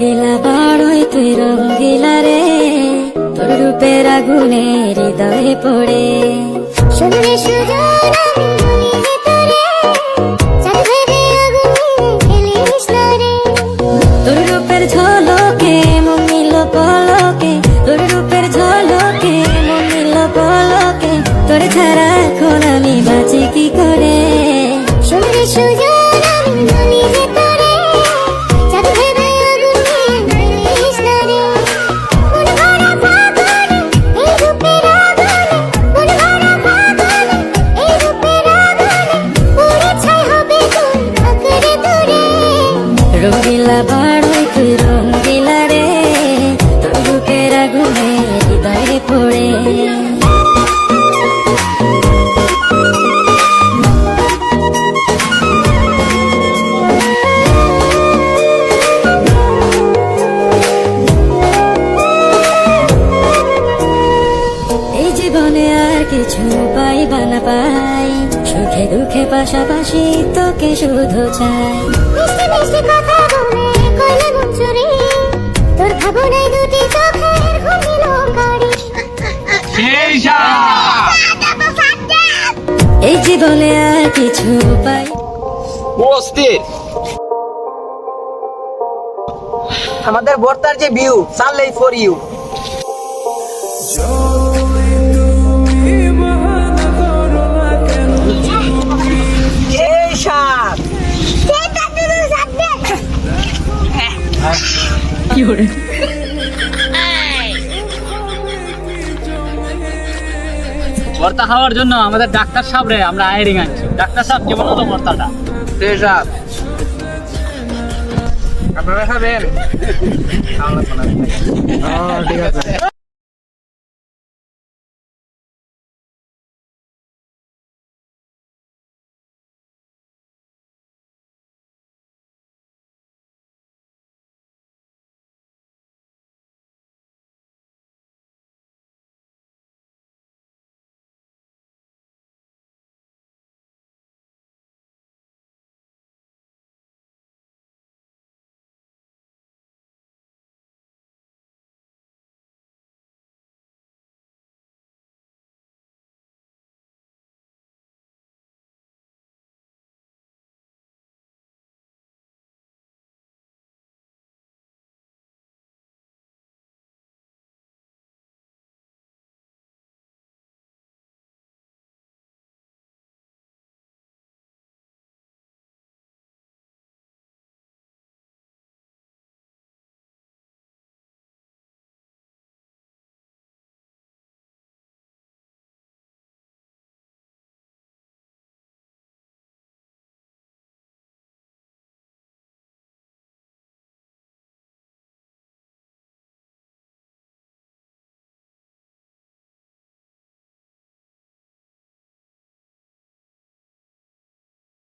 রঙ্গিলা বড়ই তুই রঙ্গিলা রে, তোর রূপের আগুনে হৃদয়ে পড়ে। শুনলে সুজন আমি বলি যে তোরে, চাঁদ ভেবে আগুনে খেলিস না রে। তোর রূপের ঝলকে মন নিল পলকে, তোর রূপের ঝলকে মন নিল পলকে, তোর ছাড়া এখন আমি বাঁচি কি করে। শুনলে সুজন আমি বলি যে তোরে, চাঁদ ভেবে আগুনে খেলিস না রে। মন ভরা ফাগুনে এই রূপের আগুনে, মন ভরা ফাগুনে এই রূপের আগুনে, পুড়ে ছাই হবে তোর আঁকড়ে ধরে। রঙ্গিলা বড়ই তুই রঙ্গিলা রে, তোর রূপের আগুনে হৃদয়ে পড়ে। এই জীবনে আর কিছু পাইবা না পাই, সুখে দুঃখে পাশাপাশি তোকে শুধু চাই। মিষ্টি মিষ্টি কথা বলে কইলে মন চুরি, তোর ভাবনায় দুটি চোখের ঘুমিল কারি। এই জীবনে আর কিছু পাই। অস্থির আমাদের বর্তার যে ভিউ চাললেই ফর ইউ। এই সাত ভর্তা খাওয়ার জন্য আমাদের ডাক্তার সাহেব রে আমরা আইরিং আনছি। ডাক্তার সাহেব কেমন হলো ভর্তাটা? সাত আপনারা খাবেন? ঠিক আছে।